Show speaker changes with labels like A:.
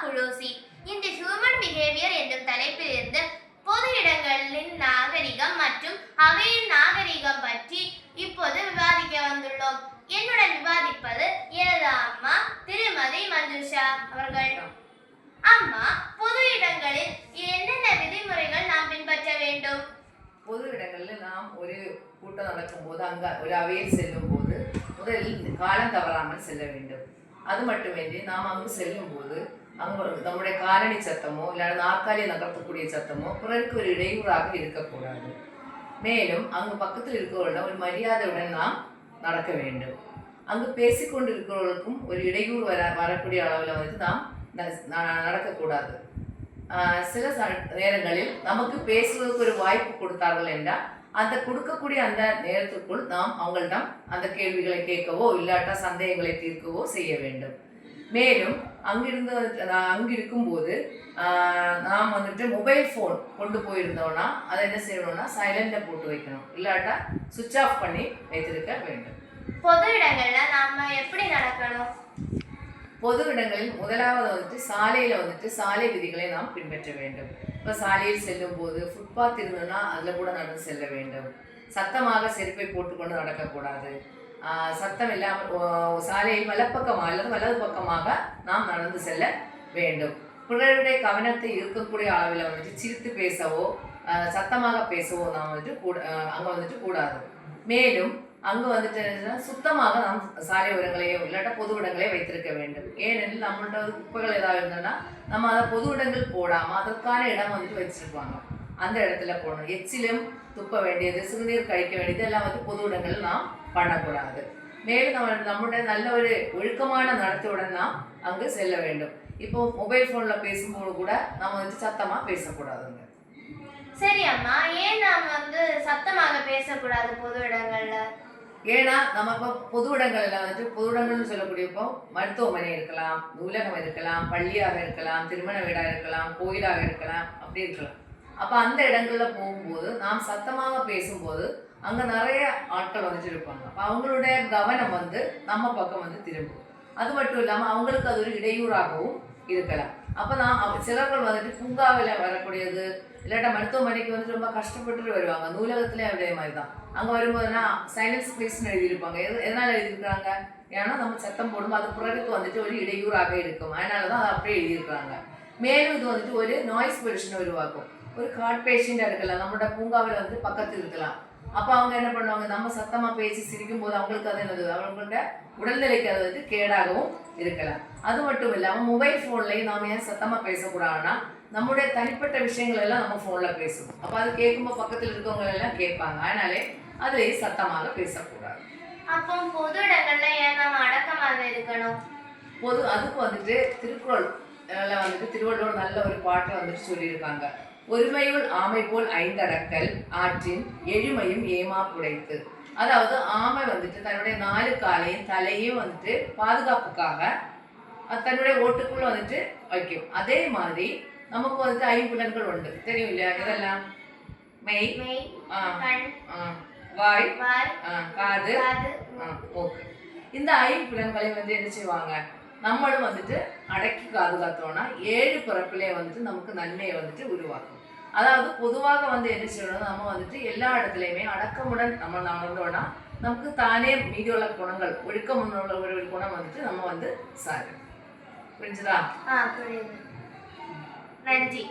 A: குளோசி. இன்று human behaviour என்னும் தலைப்பிலிருந்து பொது இடங்களின் நாகரிகம் மற்றும் அவையின் நாகரிகம் பற்றி இப்போது விவாதிக்க வந்துள்ளோம். என்னுடன் விவாதிப்பது எனது அம்மா திருமதி மஞ்சுஷா அவர்கள். அம்மா, பொது இடங்களில் என்னென்ன விதிமுறைகள் நாம் பின்பற்ற வேண்டும்?
B: பொது இடங்களில் நாம் ஒரு கூட்டம் நடக்கும் போது அங்கே ஒரு அவையில் செல்லும் போது முதலில் காலம் தவறாமல் செல்ல வேண்டும். அது மட்டுமின்றி நாம் அங்கு செல்லும் போது அங்கு நம்முடைய காலணி சத்தமோ இல்லை நாற்காலியை நகர்த்தக்கூடிய சத்தமோ பிறருக்கு ஒரு இடையூறாக இருக்கக்கூடாது. மேலும் அங்கு பக்கத்தில் இருக்கிறவர்களிடம் ஒரு மரியாதையுடன் நாம் நடக்க வேண்டும். அங்கு பேசிக்கொண்டு இருக்கிறவர்களுக்கும் ஒரு இடையூறு வரக்கூடிய அளவில் வந்து நாம் நடக்கக்கூடாது. சில நேரங்களில் நமக்கு பேசுவதற்கு ஒரு வாய்ப்பு கொடுத்தார்கள் என்றால் அந்த கொடுக்கக்கூடிய அந்த நேரத்துக்குள் நாம் அவங்களிடம் அந்த கேள்விகளை கேட்கவோ இல்லாட்டா சந்தேகங்களை தீர்க்கவோ செய்ய வேண்டும். மேலும் அங்கு இருக்கும்போது நாம் வந்துட்டு மொபைல் ஃபோன் கொண்டு போயிருந்தோம்னா அதை என்ன செய்யணும்னா சைலண்டில் போட்டு வைக்கணும், இல்லாட்டா சுவிட்ச் ஆஃப் பண்ணி வைத்திருக்க வேண்டும்.
A: பொது இடங்கள்ல நாம எப்படி நடக்கணும்?
B: பொது இடங்களில் முதலாவது வந்துட்டு சாலையில் வந்துட்டு சாலை விதிகளை நாம் பின்பற்ற வேண்டும். இப்போ சாலையில் செல்லும் போது ஃபுட்பாத் இருந்ததுன்னா அதில் கூட நடந்து செல்ல வேண்டும். சத்தமாக செருப்பை போட்டுக்கொண்டு நடக்கக்கூடாது. சத்தம் இல்லாமல் சாலையில் வலப்பக்கமாக அல்லது வலது பக்கமாக நாம் நடந்து செல்ல வேண்டும். பிறருடைய கவனத்தை இருக்கக்கூடிய அளவில் வந்துட்டு சிரித்து பேசவோ சத்தமாக பேசவோ நாம் வந்துட்டு அங்கே வந்துட்டு கூடாது. மேலும் அங்கு வந்துட்டு சுத்தமாக நாம் சாலை உரங்களையோ இல்லாட்டா பொது இடங்களையோ வைத்திருக்க வேண்டும். ஏனெனில் நம்மள்ட்ட குப்பைகள் ஏதாவது இருந்ததுன்னா நம்ம அதை பொது இடங்கள் போடாமல் அதற்கான இடம் வந்துட்டு வச்சிருப்பாங்க, அந்த இடத்துல போடணும். எச்சிலும் துப்ப வேண்டியது, சிறுநீர் கழிக்க வேண்டியது எல்லாம் வந்து பொது இடங்கள் நாம் பண்ணக்கூடாது. மேலும் நம்மளுடைய நல்ல ஒரு ஒழுக்கமான நடத்தையுடன் நாம் அங்கு செல்ல வேண்டும். இப்போ மொபைல் ஃபோனில் பேசும்போது கூட நம்ம வந்து சத்தமாக பேசக்கூடாதுங்க.
A: சரி அம்மா, ஏன் நாம் வந்து சத்தமாக பேசக்கூடாது பொது இடங்கள்ல?
B: ஏன்னா நம்ம இப்போ பொது இடங்கள்ல வந்துட்டு பொது இடங்கள்னு சொல்லக்கூடிய இப்போ மருத்துவமனை இருக்கலாம், நூலகம் இருக்கலாம், பள்ளியாக இருக்கலாம், திருமண வீடாக இருக்கலாம், கோயிலாக இருக்கலாம், அப்படி இருக்கலாம். அப்போ அந்த இடங்களில் போகும்போது நாம் சத்தமாக பேசும்போது அங்கே நிறைய ஆட்கள் வந்துட்டு இருப்பாங்க. அப்போ அவங்களுடைய கவனம் வந்து நம்ம பக்கம் வந்து திரும்பும். அது மட்டும் இல்லாமல் அவங்களுக்கு அது ஒரு இடையூறாகவும் இருக்கலாம். அப்போ சிலர்கள் வந்துட்டு பூங்காவில் வரக்கூடியது இல்லாட்டா மருத்துவமனைக்கு வந்து ரொம்ப கஷ்டப்பட்டு வருவாங்க. நூலகத்துலேயும் அதே மாதிரி தான். அங்கே வரும்போதுனா சைலன்ஸ் ஸ்பேஸ்ன்னு எழுதியிருப்பாங்க. எதனால் எழுதியிருக்கிறாங்க? ஏன்னா நம்ம சத்தம் போடும்போது அது பிறருக்கு வந்துட்டு ஒரு இடையூறாக இருக்கும், அதனால தான் அதை அப்படியே எழுதியிருக்கிறாங்க. மேலும் இது வந்துட்டு ஒரு நாய்ஸ் பொல்யூஷனை உருவாக்கும். ஒரு ஹார்ட் பேஷண்ட்டாக இருக்கலாம், நம்மளோட பூங்காவில் வந்து பக்கத்தில் இருக்கலாம். அப்போ அவங்க என்ன பண்ணுவாங்க, நம்ம சத்தமாக பேசி சிரிக்கும் போது அவங்களுக்கு அது என்னது அவங்களோட உடல்நிலைக்கு அது வந்து கேடாகவும் இருக்கலாம். அது மட்டும் இல்லாமல் மொபைல் ஃபோன்லேயும் நாம் ஏன் சத்தமாக பேசக்கூடாதுன்னா நம்முடைய தனிப்பட்ட விஷயங்கள் எல்லாம் நம்ம ஃபோனில் பேசுவோம். அப்போ அது கேட்கும்போது பக்கத்தில் இருக்கவங்க எல்லாம் கேட்பாங்க, அதனாலே அதுலேயே சத்தமாக பேசக்கூடாது.
A: அப்போ பொது இடங்கள்ல ஏன் நம்ம அடக்கமாக இருக்கணும்?
B: அதுக்கு வந்துட்டு திருக்குறள் வந்துட்டு திருவள்ளுவர் நல்ல ஒரு பாட்டை வந்துட்டு சொல்லியிருக்காங்க. ஒருமையுள் ஆமை போல் ஐந்தடக்கல் ஆற்றின் எழுமையும் ஏமா புடைத்து. அதாவது ஆமை வந்துட்டு தன்னுடைய 4 காலையும் தலையும் வந்துட்டு பாதுகாப்புக்காக தன்னுடைய ஓட்டுக்குள்ள வந்துட்டு வைக்கும். அதே மாதிரி நமக்கு வந்துட்டு 5 புலன்கள் உண்டு, தெரியும் இல்லையா? இதெல்லாம் மெய், வாய், காது, மூக்கு. இந்த 5 புலன்களை வந்து என்ன செய்வாங்க, நம்மளும் வந்துட்டு அடக்கி பாதுகாத்தோம்னா 7 பிறப்பிலே வந்துட்டு நமக்கு நன்மையை வந்துட்டு உருவாக்கும். அதாவது பொதுவாக வந்து என்ன செய்யணும், நம்ம வந்துட்டு எல்லா இடத்துலையுமே அடக்கமுடன் நம்ம நடந்தோம்னா நமக்கு தானே மீதி உள்ள குணங்கள் ஒழுக்கம் உள்ள ஒரு குணம் வந்துட்டு நம்ம வந்து சாரு. புரிஞ்சுதா?
A: புரியுது. நன்றி.